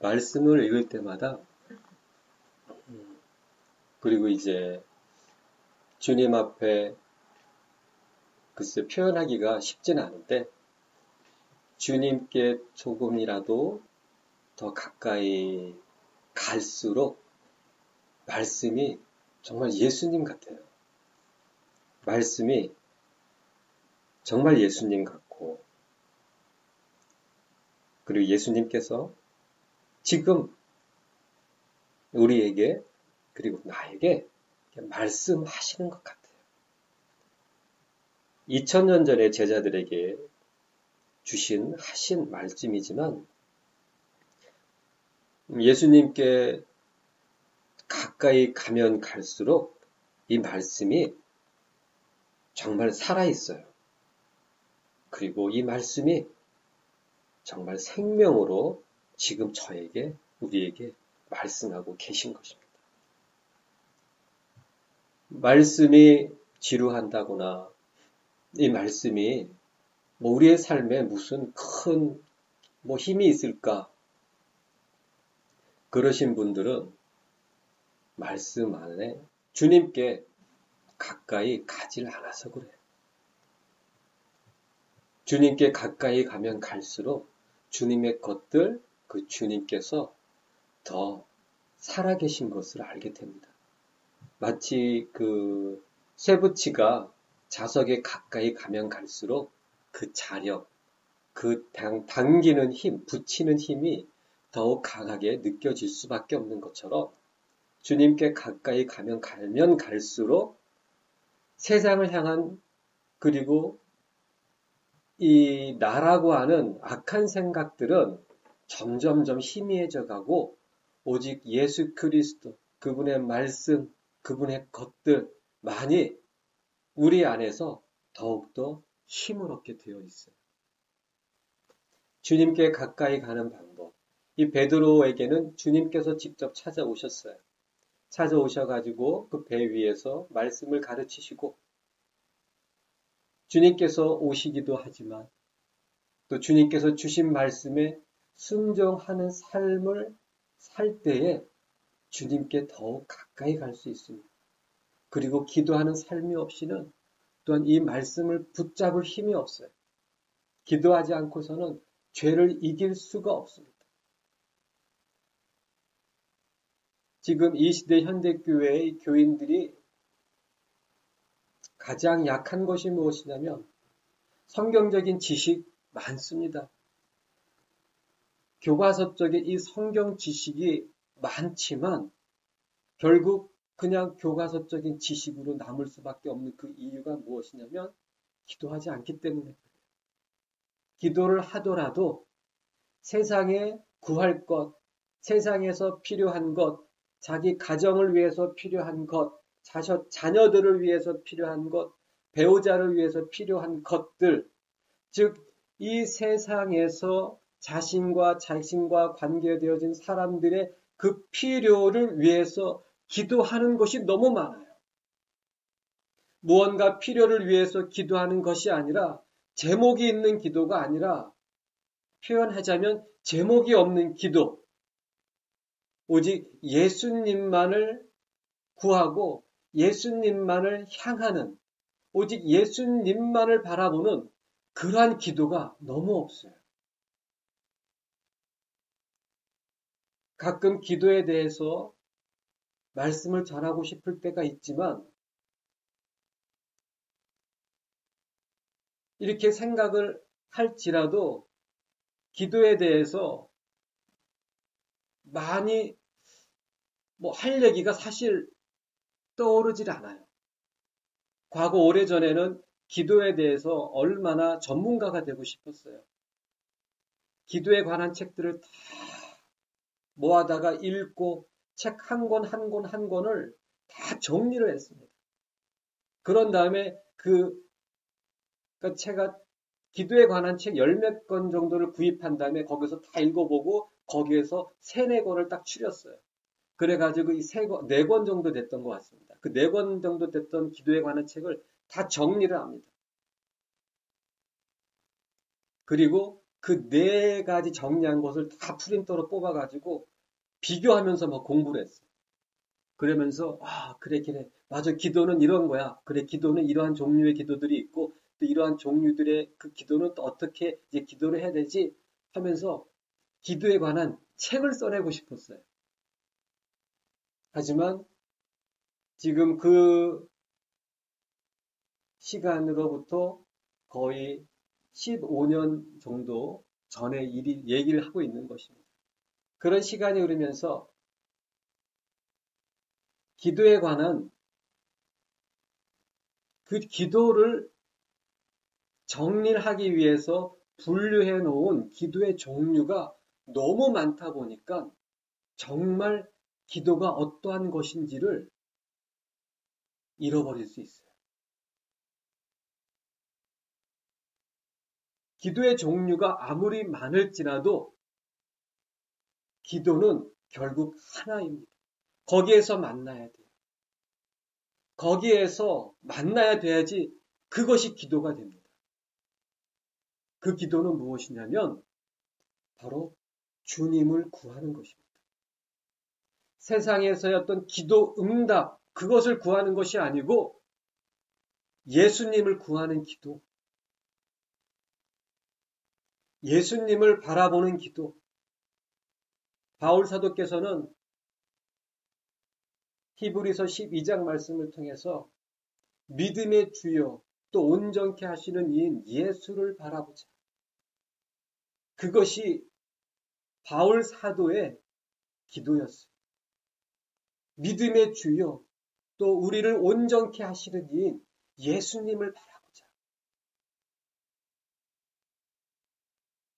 말씀을 읽을 때마다, 그리고 이제 주님 앞에 글쎄 표현하기가 쉽진 않은데, 주님께 조금이라도 더 가까이 갈수록 말씀이 정말 예수님 같아요. 말씀이 정말 예수님 같고, 그리고 예수님께서 지금 우리에게, 그리고 나에게 말씀하시는 것 같아요. 2000년 전에 제자들에게 하신 말씀이지만, 예수님께 가까이 가면 갈수록 이 말씀이 정말 살아있어요. 그리고 이 말씀이 정말 생명으로 지금 저에게, 우리에게 말씀하고 계신 것입니다. 말씀이 지루한다거나 이 말씀이 우리의 삶에 무슨 큰 힘이 있을까? 그러신 분들은 말씀 안에 주님께 가까이 가질 않아서 그래요. 주님께 가까이 가면 갈수록 주님의 것들, 그 주님께서 더 살아계신 것을 알게 됩니다. 마치 그 쇠붙이가 자석에 가까이 가면 갈수록 그 자력, 그 당기는 힘, 붙이는 힘이 더욱 강하게 느껴질 수밖에 없는 것처럼 주님께 가까이 가면 갈수록 세상을 향한, 그리고 이 나라고 하는 악한 생각들은 점점점 희미해져 가고 오직 예수 그리스도, 그분의 말씀, 그분의 것들만이 우리 안에서 더욱더 힘을 얻게 되어 있어요. 주님께 가까이 가는 방법. 이 베드로에게는 주님께서 직접 찾아오셨어요. 찾아오셔가지고 그 배 위에서 말씀을 가르치시고, 주님께서 오시기도 하지만 또 주님께서 주신 말씀에 순종하는 삶을 살 때에 주님께 더욱 가까이 갈 수 있습니다. 그리고 기도하는 삶이 없이는 또한 이 말씀을 붙잡을 힘이 없어요. 기도하지 않고서는 죄를 이길 수가 없습니다. 지금 이 시대 현대교회의 교인들이 가장 약한 것이 무엇이냐면 성경적인 지식 많습니다. 교과서적인 이 성경 지식이 많지만 결국 그냥 교과서적인 지식으로 남을 수밖에 없는 그 이유가 무엇이냐면 기도하지 않기 때문에. 기도를 하더라도 세상에 구할 것, 세상에서 필요한 것, 자기 가정을 위해서 필요한 것, 자녀들을 위해서 필요한 것, 배우자를 위해서 필요한 것들, 즉 이 세상에서 자신과 관계되어진 사람들의 그 필요를 위해서 기도하는 것이 너무 많아요. 무언가 필요를 위해서 기도하는 것이 아니라, 제목이 있는 기도가 아니라, 표현하자면 제목이 없는 기도, 오직 예수님만을 구하고 예수님만을 향하는, 오직 예수님만을 바라보는 그러한 기도가 너무 없어요. 가끔 기도에 대해서 말씀을 전하고 싶을 때가 있지만 이렇게 생각을 할지라도 기도에 대해서 많이 할 얘기가 사실 떠오르질 않아요. 과거 오래전에는 기도에 대해서 얼마나 전문가가 되고 싶었어요. 기도에 관한 책들을 다 모아다가 읽고 책 한 권을 다 정리를 했습니다. 그런 다음에 제가 기도에 관한 책 10몇 권 정도를 구입한 다음에 거기서 다 읽어보고 거기에서 3, 4권을 딱 추렸어요. 그래가지고 이 4권 정도 됐던 것 같습니다. 그 4권 정도 됐던 기도에 관한 책을 다 정리를 합니다. 그리고 그 네 가지 정리한 것을 다 프린터로 뽑아가지고 비교하면서 막 공부를 했어요. 그러면서 그래 맞아, 기도는 이런 거야. 그래, 기도는 이러한 종류의 기도들이 있고 또 이러한 종류들의 그 기도는 또 어떻게 이제 기도를 해야 되지 하면서 기도에 관한 책을 써내고 싶었어요. 하지만 지금 그 시간으로부터 거의 15년 정도 전에 얘기를 하고 있는 것입니다. 그런 시간이 흐르면서 기도에 관한 그 기도를 정리하기 위해서 분류해 놓은 기도의 종류가 너무 많다 보니까 정말 기도가 어떠한 것인지를 잃어버릴 수 있어요. 기도의 종류가 아무리 많을지라도 기도는 결국 하나입니다. 거기에서 만나야 돼요. 거기에서 만나야 돼야지 그것이 기도가 됩니다. 그 기도는 무엇이냐면 바로 주님을 구하는 것입니다. 세상에서의 어떤 기도 응답, 그것을 구하는 것이 아니고 예수님을 구하는 기도, 예수님을 바라보는 기도. 바울 사도께서는 히브리서 12장 말씀을 통해서 믿음의 주요 또 온전케 하시는 이인 예수를 바라보자. 그것이 바울 사도의 기도였어요. 믿음의 주요 또 우리를 온전케 하시는 이인 예수님을 바라보자.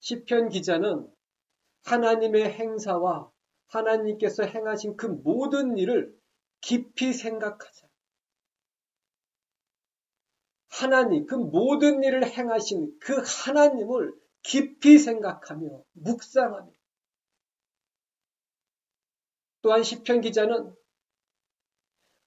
시편 기자는 하나님의 행사와 하나님께서 행하신 그 모든 일을 깊이 생각하자. 하나님, 그 모든 일을 행하신 그 하나님을 깊이 생각하며 묵상하며 또한 시편 기자는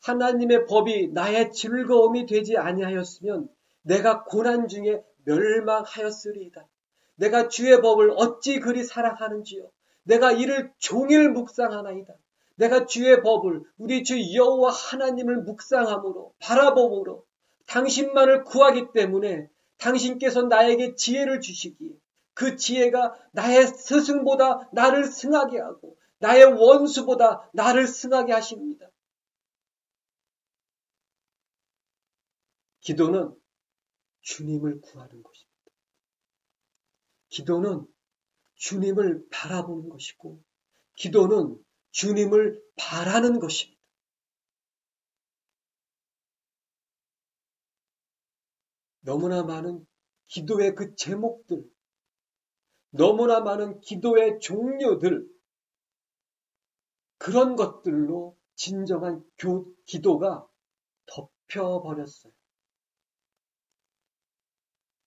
하나님의 법이 나의 즐거움이 되지 아니하였으면 내가 고난 중에 멸망하였으리이다. 내가 주의 법을 어찌 그리 사랑하는지요. 내가 이를 종일 묵상하나이다. 내가 주의 법을 우리 주 여호와 하나님을 묵상함으로 바라봄으로 당신만을 구하기 때문에 당신께서 나에게 지혜를 주시기에 그 지혜가 나의 스승보다 나를 승하게 하고 나의 원수보다 나를 승하게 하십니다. 기도는 주님을 구하는 것입니다. 기도는 주님을 바라보는 것이고 기도는 주님을 바라는 것입니다. 너무나 많은 기도의 그 제목들, 너무나 많은 기도의 종류들, 그런 것들로 진정한 기도가 덮여버렸어요.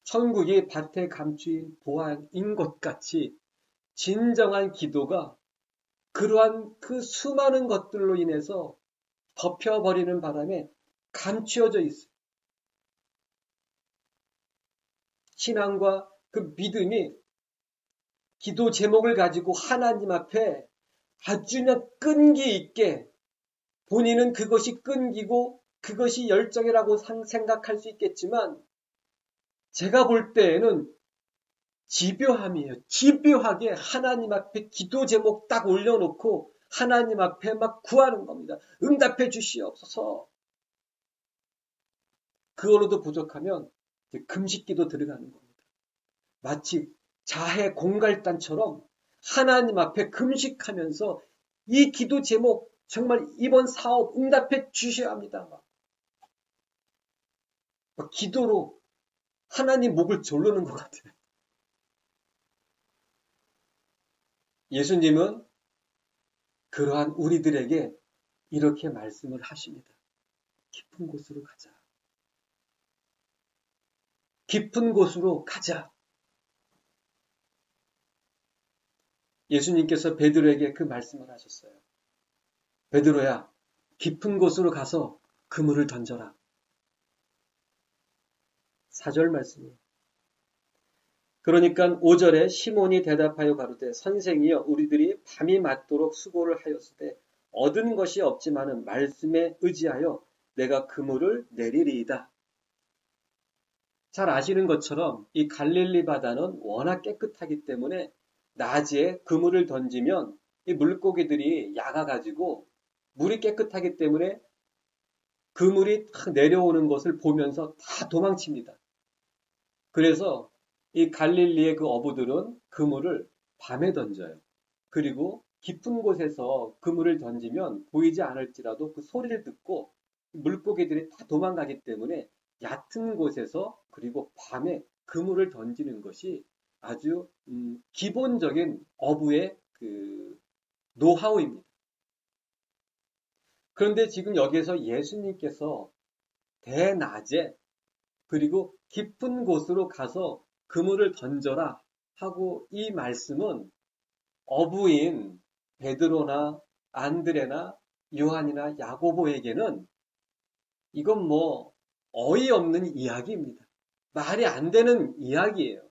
천국이 밭에 감추인 보안인 것 같이 진정한 기도가 그러한 그 수많은 것들로 인해서 덮여버리는 바람에 감추어져 있어요. 신앙과 그 믿음이 기도 제목을 가지고 하나님 앞에 아주 그냥 끈기 있게 본인은 그것이 끈기고 그것이 열정이라고 생각할 수 있겠지만 제가 볼 때에는 집요함이에요. 집요하게 하나님 앞에 기도 제목 딱 올려놓고 하나님 앞에 막 구하는 겁니다. 응답해 주시옵소서. 그걸로도 부족하면 이제 금식기도 들어가는 겁니다. 마치 자해 공갈단처럼 하나님 앞에 금식하면서 이 기도 제목 정말 이번 사업 응답해 주셔야 합니다. 막 기도로 하나님 목을 조르는 것 같아요. 예수님은 그러한 우리들에게 이렇게 말씀을 하십니다. 깊은 곳으로 가자. 깊은 곳으로 가자. 예수님께서 베드로에게 그 말씀을 하셨어요. 베드로야, 깊은 곳으로 가서 그물을 던져라. 4절 말씀이에요. 그러니까 5절에 시몬이 대답하여 가로되 선생이여 우리들이 밤이 맞도록 수고를 하였으되 얻은 것이 없지만은 말씀에 의지하여 내가 그물을 내리리이다. 잘 아시는 것처럼 이 갈릴리 바다는 워낙 깨끗하기 때문에 낮에 그물을 던지면 이 물고기들이 약아가지고 물이 깨끗하기 때문에 그물이 탁 내려오는 것을 보면서 다 도망칩니다. 그래서 이 갈릴리의 그 어부들은 그물을 밤에 던져요. 그리고 깊은 곳에서 그물을 던지면 보이지 않을지라도 그 소리를 듣고 물고기들이 다 도망가기 때문에 얕은 곳에서 그리고 밤에 그물을 던지는 것이 아주 기본적인 어부의 그 노하우입니다. 그런데 지금 여기에서 예수님께서 대낮에 그리고 깊은 곳으로 가서 그물을 던져라 하고 이 말씀은 어부인 베드로나 안드레나 요한이나 야고보에게는 이건 뭐 어이없는 이야기입니다. 말이 안 되는 이야기예요.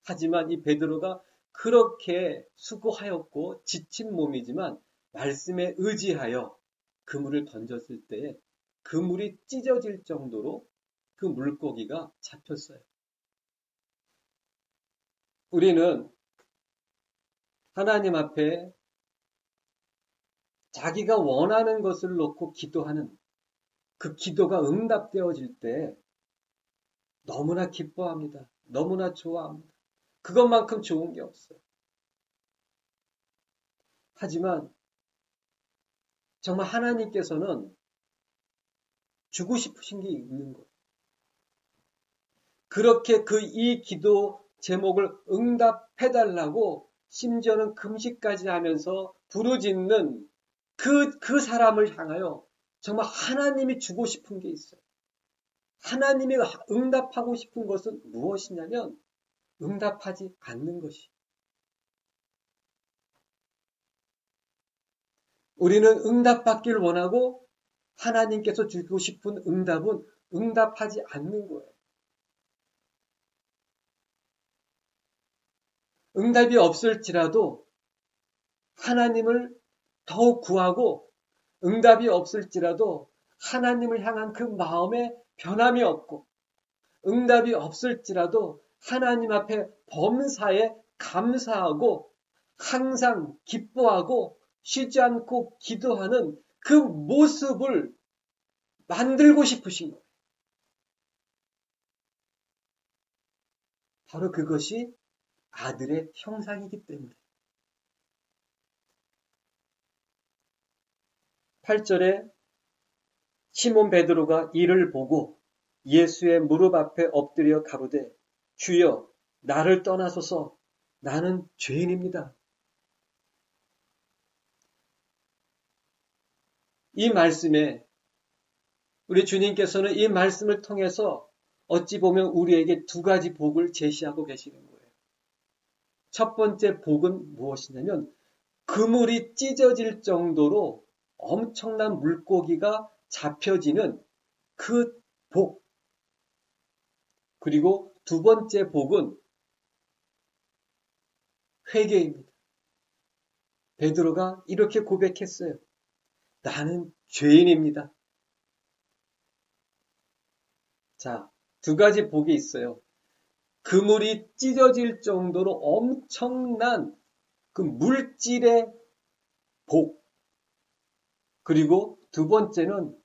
하지만 이 베드로가 그렇게 수고하였고 지친 몸이지만 말씀에 의지하여 그물을 던졌을 때에 그물이 찢어질 정도로 그 물고기가 잡혔어요. 우리는 하나님 앞에 자기가 원하는 것을 놓고 기도하는 그 기도가 응답되어질 때 너무나 기뻐합니다. 너무나 좋아합니다. 그것만큼 좋은 게 없어요. 하지만 정말 하나님께서는 주고 싶으신 게 있는 거예요. 그렇게 이 기도 제목을 응답해달라고 심지어는 금식까지 하면서 부르짖는 그 사람을 향하여 정말 하나님이 주고 싶은 게 있어요. 하나님이 응답하고 싶은 것은 무엇이냐면 응답하지 않는 것이. 우리는 응답받기를 원하고 하나님께서 주고 싶은 응답은 응답하지 않는 거예요. 응답이 없을지라도 하나님을 더욱 구하고 응답이 없을지라도 하나님을 향한 그 마음에 변함이 없고 응답이 없을지라도 하나님 앞에 범사에 감사하고 항상 기뻐하고 쉬지 않고 기도하는 그 모습을 만들고 싶으신 거예요. 바로 그것이 아들의 형상이기 때문에. 8절에 시몬 베드로가 이를 보고 예수의 무릎 앞에 엎드려 가로되 주여 나를 떠나소서 나는 죄인입니다. 이 말씀에 우리 주님께서는 이 말씀을 통해서 어찌 보면 우리에게 두 가지 복을 제시하고 계시는 거예요. 첫 번째 복은 무엇이냐면 그물이 찢어질 정도로 엄청난 물고기가 잡혀지는 그 복. 그리고 두 번째 복은 회개입니다. 베드로가 이렇게 고백했어요. 나는 죄인입니다. 자, 두 가지 복이 있어요. 그물이 찢어질 정도로 엄청난 그 물질의 복. 그리고 두 번째는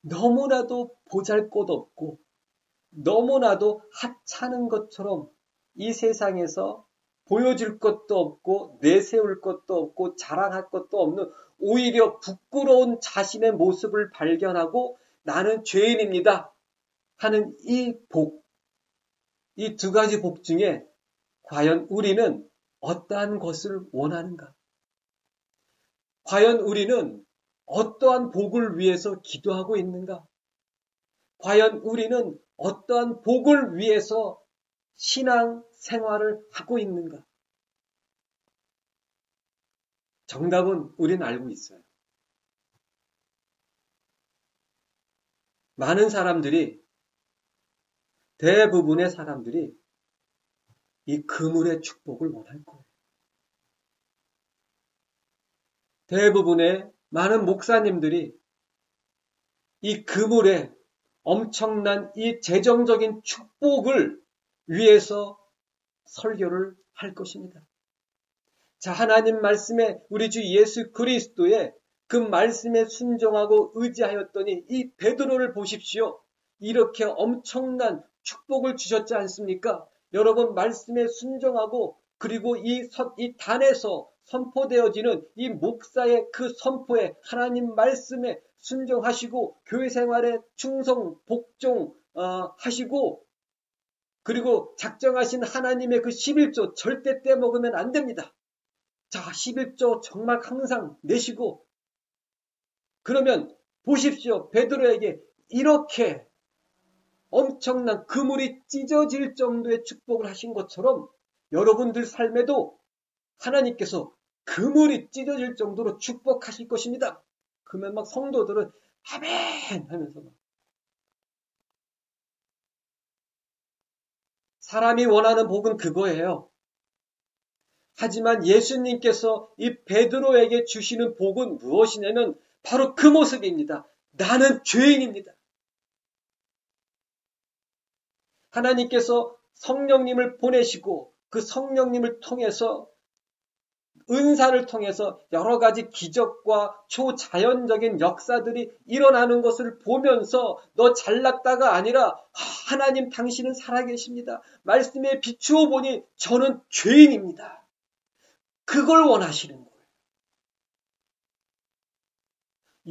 너무나도 보잘것없고 너무나도 하찮은 것처럼 이 세상에서 보여줄 것도 없고 내세울 것도 없고 자랑할 것도 없는 오히려 부끄러운 자신의 모습을 발견하고 나는 죄인입니다 하는 이 복, 이 두 가지 복 중에 과연 우리는 어떠한 것을 원하는가? 과연 우리는 어떠한 복을 위해서 기도하고 있는가? 과연 우리는 어떠한 복을 위해서 신앙 생활을 하고 있는가? 정답은 우리는 알고 있어요. 많은 사람들이, 대부분의 사람들이 이 그물의 축복을 원할 거예요. 대부분의 많은 목사님들이 이 그물의 엄청난 이 재정적인 축복을 위해서 설교를 할 것입니다. 자, 하나님 말씀에 우리 주 예수 그리스도의 그 말씀에 순종하고 의지하였더니 이 베드로를 보십시오. 이렇게 엄청난 축복을 주셨지 않습니까? 여러분 말씀에 순종하고 그리고 이 단에서 선포되어지는 이 목사의 그 선포에 하나님 말씀에 순종하시고 교회 생활에 충성 복종 하시고 그리고 작정하신 하나님의 그 11조 절대 떼먹으면 안 됩니다. 자, 11조 정말 항상 내시고 그러면 보십시오. 베드로에게 이렇게 엄청난 그물이 찢어질 정도의 축복을 하신 것처럼 여러분들 삶에도 하나님께서 그물이 찢어질 정도로 축복하실 것입니다. 그러면 막 성도들은 아멘 하면서 막 사람이 원하는 복은 그거예요. 하지만 예수님께서 이 베드로에게 주시는 복은 무엇이냐면 바로 그 모습입니다. 나는 죄인입니다. 하나님께서 성령님을 보내시고 그 성령님을 통해서 은사를 통해서 여러 가지 기적과 초자연적인 역사들이 일어나는 것을 보면서 너 잘났다가 아니라 하나님 당신은 살아계십니다. 말씀에 비추어 보니 저는 죄인입니다. 그걸 원하시는 거예요.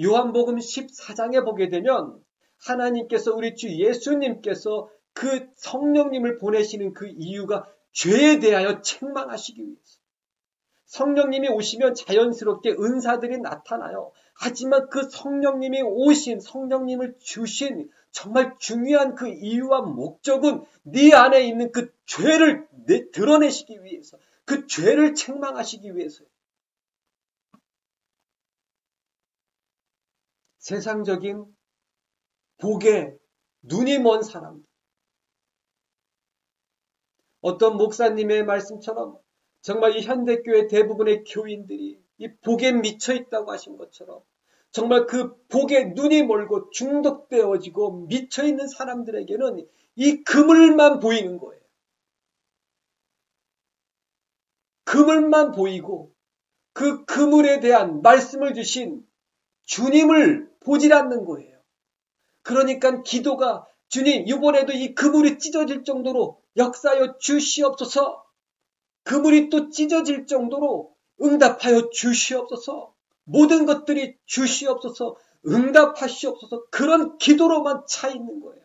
요한복음 14장에 보게 되면 하나님께서 우리 주 예수님께서 그 성령님을 보내시는 그 이유가 죄에 대하여 책망하시기 위해서. 성령님이 오시면 자연스럽게 은사들이 나타나요. 하지만 그 성령님이 오신 성령님을 주신 정말 중요한 그 이유와 목적은 네 안에 있는 그 죄를 드러내시기 위해서 그 죄를 책망하시기 위해서요. 세상적인 복에 눈이 먼 사람들 어떤 목사님의 말씀처럼 정말 이 현대교회 대부분의 교인들이 이 복에 미쳐 있다고 하신 것처럼 정말 그 복에 눈이 멀고 중독되어지고 미쳐 있는 사람들에게는 이 그물만 보이는 거예요. 그물만 보이고 그 그물에 대한 말씀을 주신 주님을 보질 않는 거예요. 그러니까 기도가 주님 이번에도 이 그물이 찢어질 정도로 역사하여 주시옵소서. 그물이 또 찢어질 정도로 응답하여 주시옵소서. 모든 것들이 주시옵소서. 응답하시옵소서. 그런 기도로만 차 있는 거예요.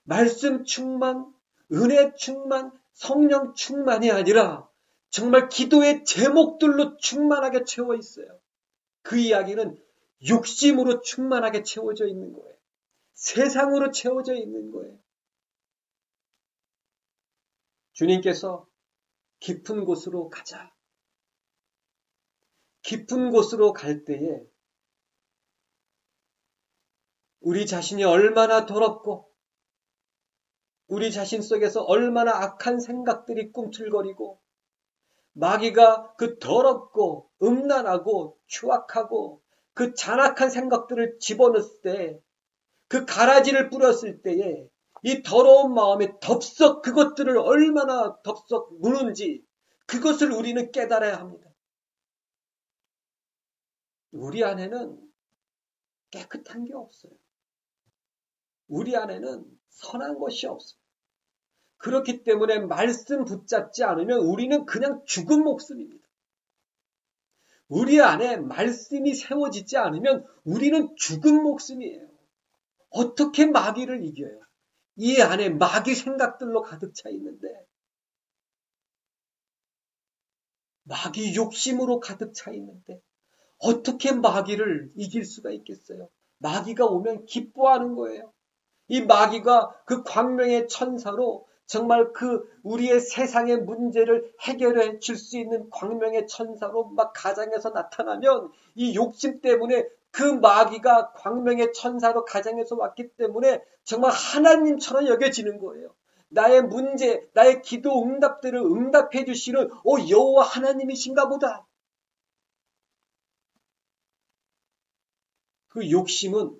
말씀 충만, 은혜 충만, 성령 충만이 아니라 정말 기도의 제목들로 충만하게 채워 있어요. 그 이야기는 욕심으로 충만하게 채워져 있는 거예요. 세상으로 채워져 있는 거예요. 주님께서 깊은 곳으로 가자. 깊은 곳으로 갈 때에 우리 자신이 얼마나 더럽고 우리 자신 속에서 얼마나 악한 생각들이 꿈틀거리고 마귀가 그 더럽고 음란하고 추악하고 그 잔악한 생각들을 집어넣을 때 그 가라지를 뿌렸을 때에 이 더러운 마음에 덥석 그것들을 얼마나 덥석 무는지 그것을 우리는 깨달아야 합니다. 우리 안에는 깨끗한 게 없어요. 우리 안에는 선한 것이 없어요. 그렇기 때문에 말씀 붙잡지 않으면 우리는 그냥 죽은 목숨입니다. 우리 안에 말씀이 세워지지 않으면 우리는 죽은 목숨이에요. 어떻게 마귀를 이겨요? 이 안에 마귀 생각들로 가득 차 있는데 마귀 욕심으로 가득 차 있는데 어떻게 마귀를 이길 수가 있겠어요? 마귀가 오면 기뻐하는 거예요. 이 마귀가 그 광명의 천사로 정말 그 우리의 세상의 문제를 해결해 줄 수 있는 광명의 천사로 막 가정에서 나타나면 이 욕심 때문에 그 마귀가 광명의 천사로 가정에서 왔기 때문에 정말 하나님처럼 여겨지는 거예요. 나의 문제, 나의 기도 응답들을 응답해 주시는 여호와 하나님이신가 보다. 그 욕심은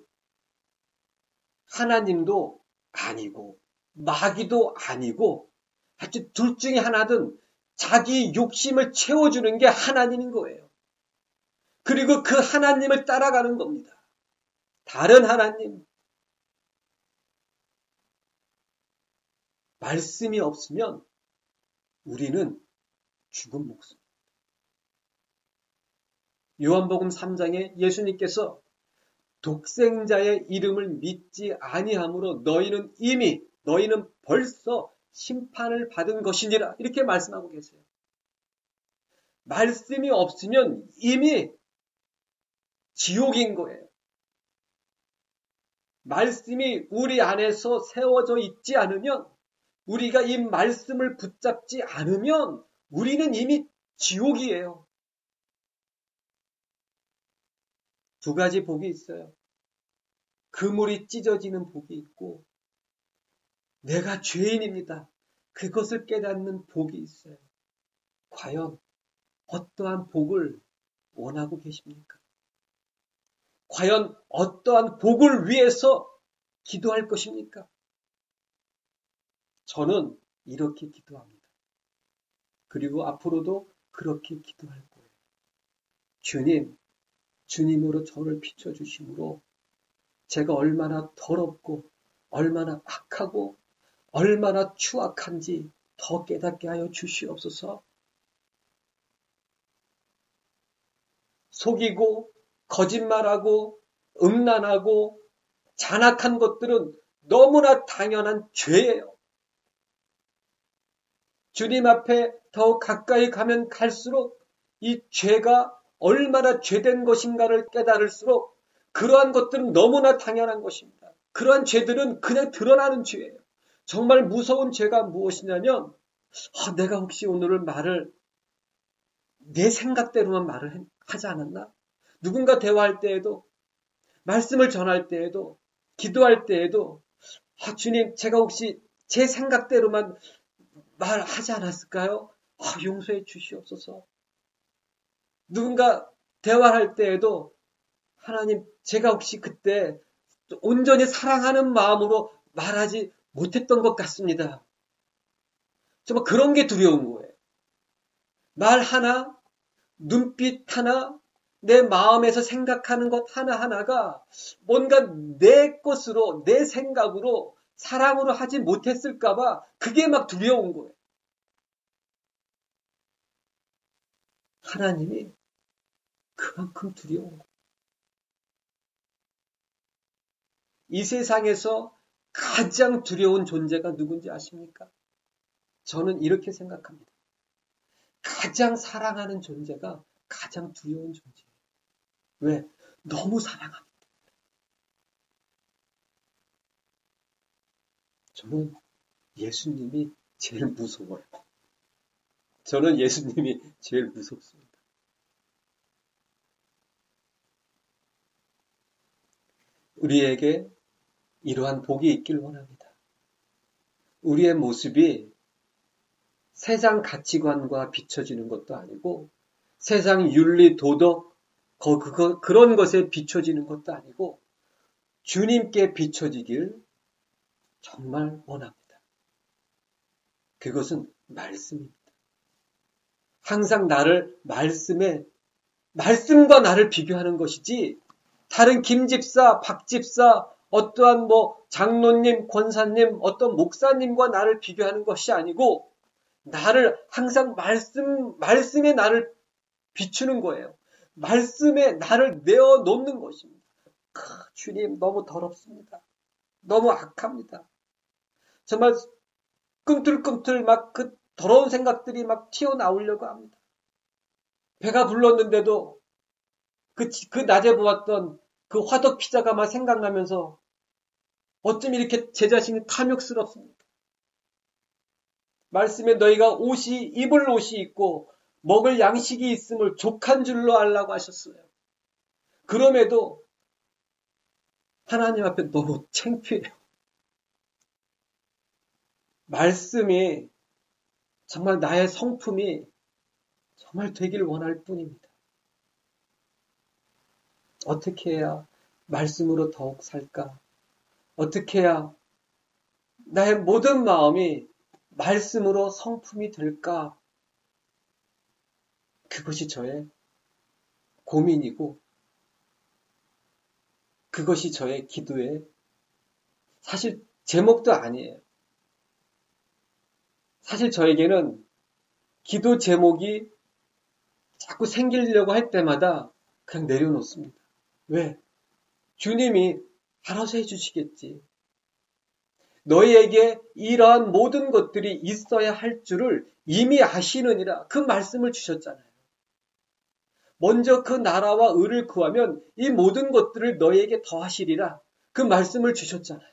하나님도 아니고 마귀도 아니고 하여튼 둘 중에 하나든 자기 욕심을 채워주는 게 하나님인 거예요. 그리고 그 하나님을 따라가는 겁니다. 다른 하나님, 말씀이 없으면 우리는 죽은 목숨. 요한복음 3장에 예수님께서 독생자의 이름을 믿지 아니함으로 너희는 벌써 심판을 받은 것이니라 이렇게 말씀하고 계세요. 말씀이 없으면 이미 지옥인 거예요. 말씀이 우리 안에서 세워져 있지 않으면, 우리가 이 말씀을 붙잡지 않으면 우리는 이미 지옥이에요. 두 가지 복이 있어요. 그물이 찢어지는 복이 있고 내가 죄인입니다. 그것을 깨닫는 복이 있어요. 과연 어떠한 복을 원하고 계십니까? 과연 어떠한 복을 위해서 기도할 것입니까? 저는 이렇게 기도합니다. 그리고 앞으로도 그렇게 기도할 거예요. 주님으로 저를 비춰주심으로 제가 얼마나 더럽고 얼마나 악하고 얼마나 추악한지 더 깨닫게 하여 주시옵소서. 속이고 거짓말하고 음란하고 잔악한 것들은 너무나 당연한 죄예요. 주님 앞에 더 가까이 가면 갈수록 이 죄가 얼마나 죄된 것인가를 깨달을수록 그러한 것들은 너무나 당연한 것입니다. 그러한 죄들은 그냥 드러나는 죄예요. 정말 무서운 죄가 무엇이냐면 내가 혹시 오늘을 내 생각대로만 말을 하지 않았나? 누군가 대화할 때에도, 말씀을 전할 때에도, 기도할 때에도 주님, 제가 혹시 제 생각대로만 말하지 않았을까요? 용서해 주시옵소서. 누군가 대화할 때에도 하나님, 제가 혹시 그때 온전히 사랑하는 마음으로 말하지 못했던 것 같습니다. 정말 그런 게 두려운 거예요. 말 하나, 눈빛 하나, 내 마음에서 생각하는 것 하나하나가 뭔가 내 것으로, 내 생각으로, 사랑으로 하지 못했을까봐 그게 막 두려운 거예요. 하나님이 그만큼 두려운 거예요. 이 세상에서 가장 두려운 존재가 누군지 아십니까? 저는 이렇게 생각합니다. 가장 사랑하는 존재가 가장 두려운 존재예요. 왜? 너무 사랑합니다. 저는 예수님이 제일 무서워요. 저는 예수님이 제일 무섭습니다. 우리에게 이러한 복이 있길 원합니다. 우리의 모습이 세상 가치관과 비춰지는 것도 아니고 세상 윤리, 도덕, 그런 것에 비춰지는 것도 아니고 주님께 비춰지길 정말 원합니다. 그것은 말씀입니다. 항상 나를 말씀과 나를 비교하는 것이지 다른 김집사, 박집사, 어떠한 장로님, 권사님, 어떤 목사님과 나를 비교하는 것이 아니고 나를 항상 말씀에 나를 비추는 거예요. 말씀에 나를 내어놓는 것입니다. 주님 너무 더럽습니다. 너무 악합니다. 정말 꿈틀꿈틀 막 그 더러운 생각들이 막 튀어나오려고 합니다. 배가 불렀는데도 그 낮에 보았던 그 화덕 피자가 막 생각나면서 어쩜 이렇게 제 자신이 탐욕스럽습니까? 말씀에 너희가 입을 옷이 있고 먹을 양식이 있음을 족한 줄로 알라고 하셨어요. 그럼에도 하나님 앞에 너무 창피해요. 말씀이 정말 나의 성품이 정말 되길 원할 뿐입니다. 어떻게 해야 말씀으로 더욱 살까? 어떻게 해야 나의 모든 마음이 말씀으로 성품이 될까? 그것이 저의 고민이고 그것이 저의 기도의 사실 제목도 아니에요. 사실 저에게는 기도 제목이 자꾸 생기려고 할 때마다 그냥 내려놓습니다. 왜? 주님이 알아서 해주시겠지. 너희에게 이러한 모든 것들이 있어야 할 줄을 이미 아시느니라. 그 말씀을 주셨잖아요. 먼저 그 나라와 의를 구하면 이 모든 것들을 너희에게 더하시리라. 그 말씀을 주셨잖아요.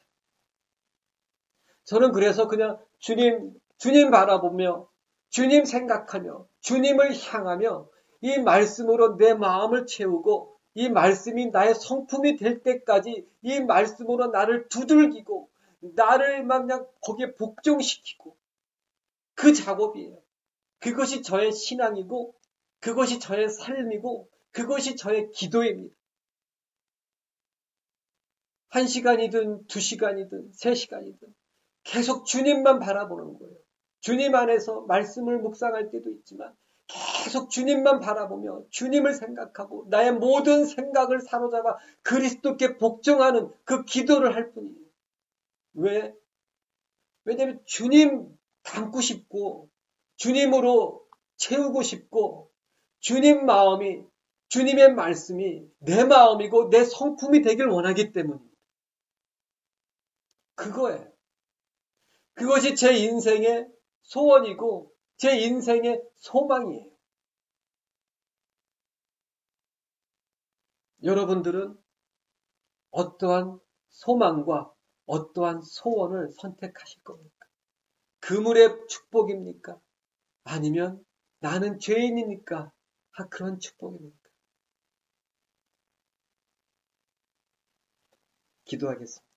저는 그래서 그냥 주님 바라보며 주님 생각하며 주님을 향하며 이 말씀으로 내 마음을 채우고 이 말씀이 나의 성품이 될 때까지 이 말씀으로 나를 두들기고 나를 막 그냥 거기에 복종시키고 그 작업이에요. 그것이 저의 신앙이고 그것이 저의 삶이고 그것이 저의 기도입니다. 1시간이든 2시간이든 3시간이든 계속 주님만 바라보는 거예요. 주님 안에서 말씀을 묵상할 때도 있지만 계속 주님만 바라보며 주님을 생각하고 나의 모든 생각을 사로잡아 그리스도께 복종하는 그 기도를 할 뿐이에요. 왜? 왜냐하면 주님 닮고 싶고 주님으로 채우고 싶고 주님 마음이 주님의 말씀이 내 마음이고 내 성품이 되길 원하기 때문입니다. 그거예요. 그것이 제 인생의 소원이고 제 인생의 소망이에요. 여러분들은 어떠한 소망과 어떠한 소원을 선택하실 겁니까? 그물의 축복입니까? 아니면 나는 죄인이니까 그런 축복입니까? 기도하겠습니다.